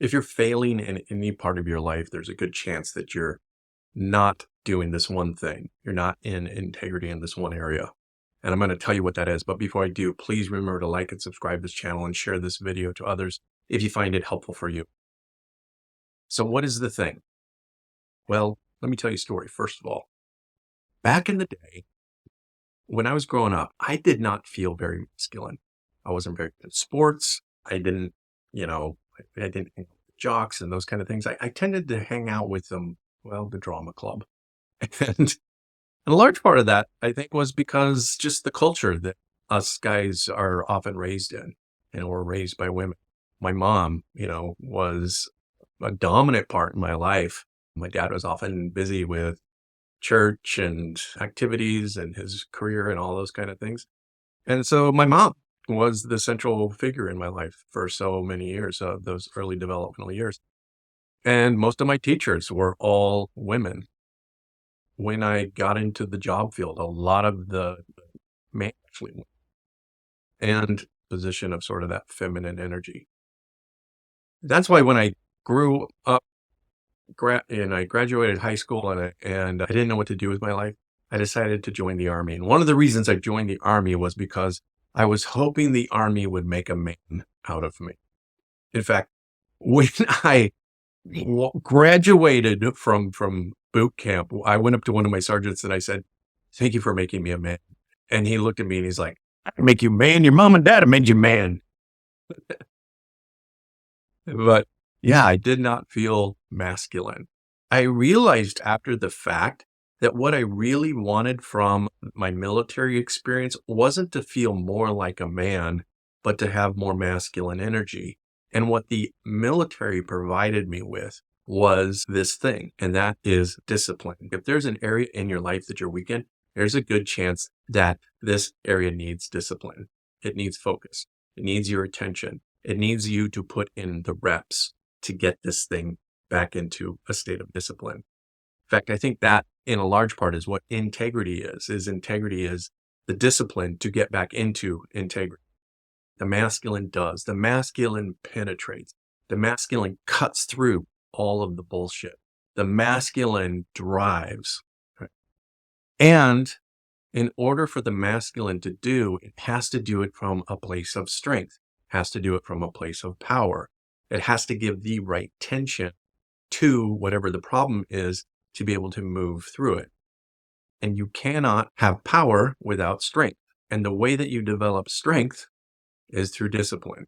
If you're failing in any part of your life, there's a good chance that you're not doing this one thing. You're not in integrity in this one area. And I'm going to tell you what that is. But before I do, please remember to like and subscribe this channel and share this video to others if you find it helpful for you. So what is the thing? Well, let me tell you a story. First of all, back in the day, when I was growing up, I did not feel very masculine. I wasn't very good at sports. I didn't, I didn't hang out with jocks and those kind of things. I tended to hang out with them, well, the drama club. And a large part of that, I think, was because just the culture that us guys are often raised in, we're raised by women. My mom, was a dominant part in my life. My dad was often busy with church and activities and his career and all those kind of things. And so my mom was the central figure in my life for so many years, of those early developmental years. And most of my teachers were all women. When I got into the job field, a lot of the men actually went, and position of sort of that feminine energy. That's why when I grew up and I graduated high school and I didn't know what to do with my life, I decided to join the Army. And one of the reasons I joined the Army was because I was hoping the Army would make a man out of me. In fact, when I graduated from boot camp, I went up to one of my sergeants and I said, "Thank you for making me a man." And he looked at me and he's like, "I didn't make you man. Your mom and dad have made you man." But yeah, I did not feel masculine. I realized after the fact that what I really wanted from my military experience wasn't to feel more like a man, but to have more masculine energy. And what the military provided me with was this thing, and that is discipline. If there's an area in your life that you're weak in, there's a good chance that this area needs discipline. It needs focus. It needs your attention. It needs you to put in the reps to get this thing back into a state of discipline. In fact, I think that in a large part is what integrity is integrity is the discipline to get back into integrity. The masculine does. The masculine penetrates. The masculine cuts through all of the bullshit. The masculine drives. Right? And in order for the masculine to do, it has to do it from a place of strength, has to do it from a place of power. It has to give the right tension to whatever the problem is to be able to move through it. And you cannot have power without strength. And the way that you develop strength is through discipline.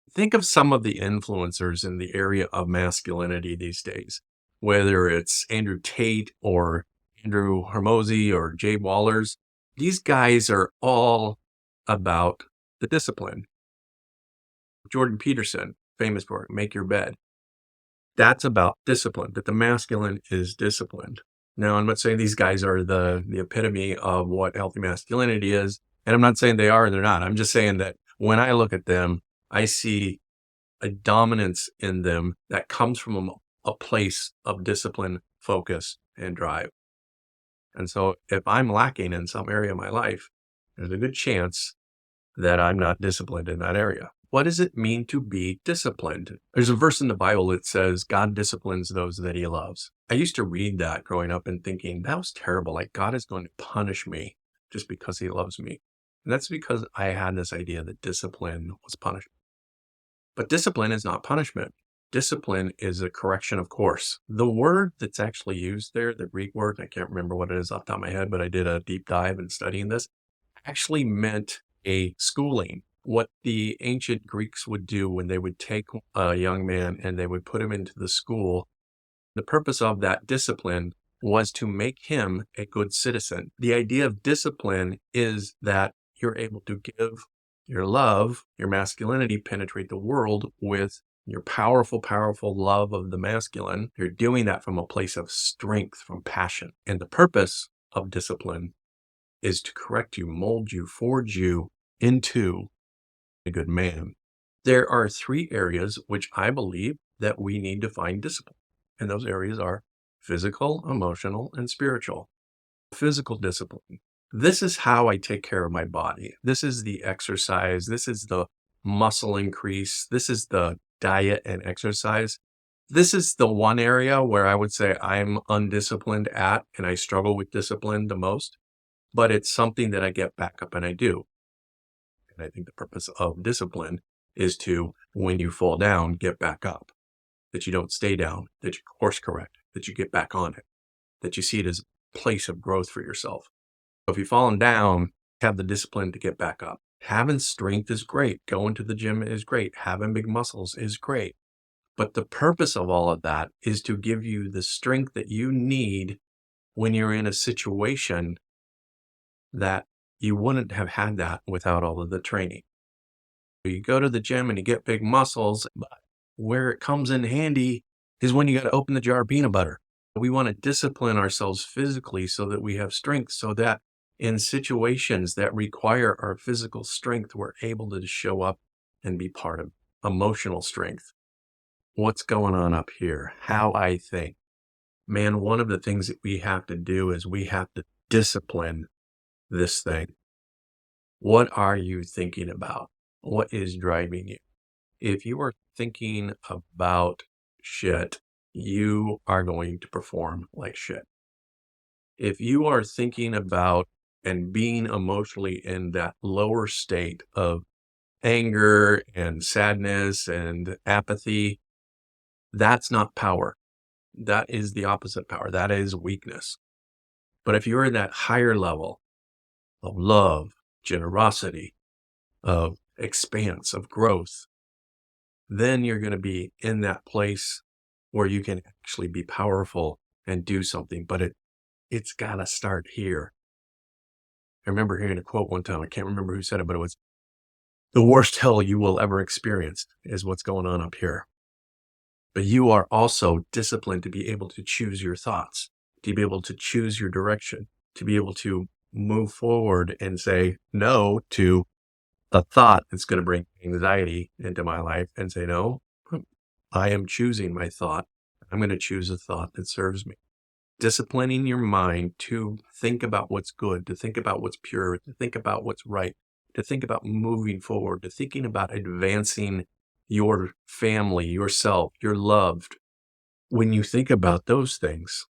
Think of some of the influencers in the area of masculinity these days, whether it's Andrew Tate or Andrew Hormozy or Jay Wallers. These guys are all about the discipline. Jordan Peterson, famous for it, Make Your Bed. That's about discipline, that the masculine is disciplined. Now, I'm not saying these guys are the epitome of what healthy masculinity is, and I'm not saying they are or they're not. I'm just saying that when I look at them, I see a dominance in them that comes from a place of discipline, focus, and drive. And so if I'm lacking in some area of my life, there's a good chance that I'm not disciplined in that area. What does it mean to be disciplined? There's a verse in the Bible that says, God disciplines those that he loves. I used to read that growing up and thinking, that was terrible. Like God is going to punish me just because he loves me. And that's because I had this idea that discipline was punishment. But discipline is not punishment. Discipline is a correction of course. The word that's actually used there, the Greek word, I can't remember what it is off the top of my head, but I did a deep dive in studying this, actually meant a schooling. What the ancient Greeks would do when they would take a young man and they would put him into the school, the purpose of that discipline was to make him a good citizen. The idea of discipline is that you're able to give your love, your masculinity, penetrate the world with your powerful, powerful love of the masculine. You're doing that from a place of strength, from passion. And the purpose of discipline is to correct you, mold you, forge you into a good man. There are 3 areas which I believe that we need to find discipline. And those areas are physical, emotional, and spiritual. Physical discipline. This is how I take care of my body. This is the exercise. This is the muscle increase. This is the diet and exercise. This is the one area where I would say I'm undisciplined at, and I struggle with discipline the most, but it's something that I get back up and I do. And I think the purpose of discipline is to, when you fall down, get back up, that you don't stay down, that you course correct, that you get back on it, that you see it as a place of growth for yourself. So if you've fallen down, have the discipline to get back up. Having strength is great. Going to the gym is great. Having big muscles is great. But the purpose of all of that is to give you the strength that you need when you're in a situation that you wouldn't have had that without all of the training. You go to the gym and you get big muscles, but where it comes in handy is when you got to open the jar of peanut butter. We want to discipline ourselves physically so that we have strength, so that in situations that require our physical strength, we're able to show up and be part of emotional strength. What's going on up here? How I think. Man, one of the things that we have to do is we have to discipline this thing. What are you thinking about? What is driving you? If you are thinking about shit, you are going to perform like shit. If you are thinking about and being emotionally in that lower state of anger and sadness and apathy, that's not power. That is the opposite power. That is weakness. But if you're in that higher level of love, generosity, of expanse, of growth, then you're going to be in that place where you can actually be powerful and do something. But it's got to start here. I remember hearing a quote one time. I can't remember who said it, but it was, the worst hell you will ever experience is what's going on up here. But you are also disciplined to be able to choose your thoughts, to be able to choose your direction, to be able to move forward and say no to a thought that's going to bring anxiety into my life, and say, no, I am choosing my thought. I'm going to choose a thought that serves me. Disciplining your mind to think about what's good, to think about what's pure, to think about what's right, to think about moving forward, to thinking about advancing your family, yourself, your loved. When you think about those things,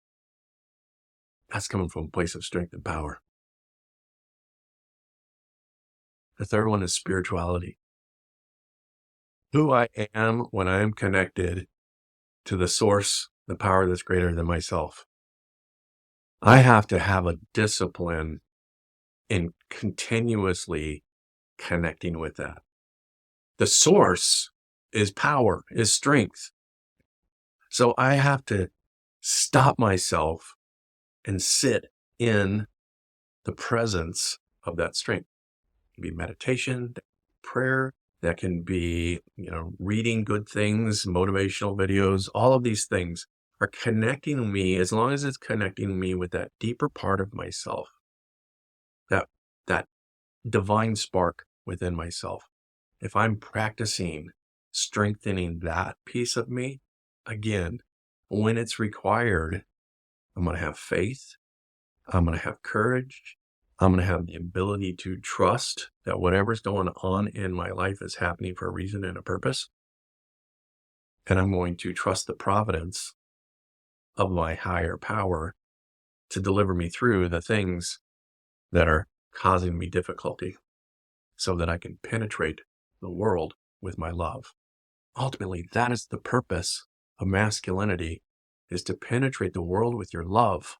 that's coming from a place of strength and power. The third one is spirituality. Who I am when I am connected to the source, the power that's greater than myself. I have to have a discipline in continuously connecting with that. The source is power, is strength. So I have to stop myself and sit in the presence of that strength. It can be meditation, prayer, that can be, reading good things, motivational videos. All of these things are connecting me, as long as it's connecting me with that deeper part of myself, that divine spark within myself. If I'm practicing strengthening that piece of me, again, when it's required, I'm going to have faith. I'm going to have courage. I'm going to have the ability to trust that whatever's going on in my life is happening for a reason and a purpose. And I'm going to trust the providence of my higher power to deliver me through the things that are causing me difficulty, so that I can penetrate the world with my love. Ultimately, that is the purpose of masculinity, is to penetrate the world with your love.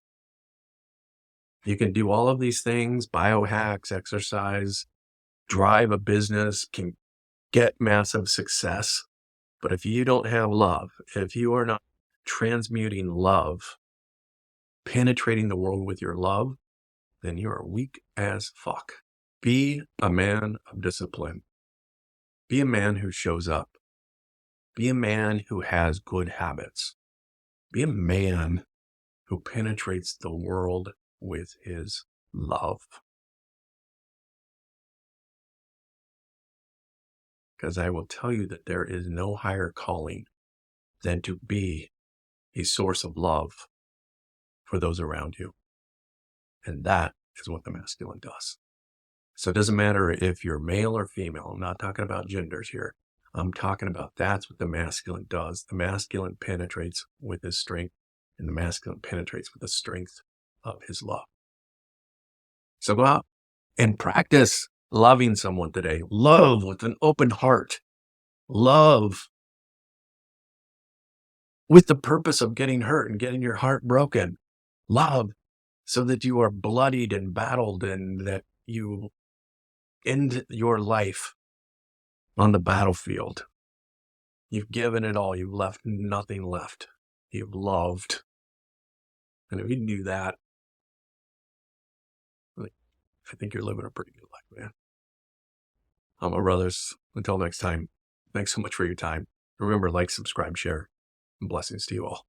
You can do all of these things, biohacks, exercise, drive a business, can get massive success. But if you don't have love, if you are not transmuting love, penetrating the world with your love, then you are weak as fuck. Be a man of discipline. Be a man who shows up. Be a man who has good habits. Be a man who penetrates the world with his love. Because I will tell you that there is no higher calling than to be a source of love for those around you. And that is what the masculine does. So it doesn't matter if you're male or female. I'm not talking about genders here. I'm talking about that's what the masculine does. The masculine penetrates with his strength, and the masculine penetrates with the strength of his love. So go out and practice loving someone today. Love with an open heart. Love with the purpose of getting hurt and getting your heart broken. Love so that you are bloodied and battled and that you end your life on the battlefield. You've given it all. You've left nothing left. You've loved. And if you can do that, I think you're living a pretty good life, man. My brothers, until next time, thanks so much for your time. Remember, like, subscribe, share, and blessings to you all.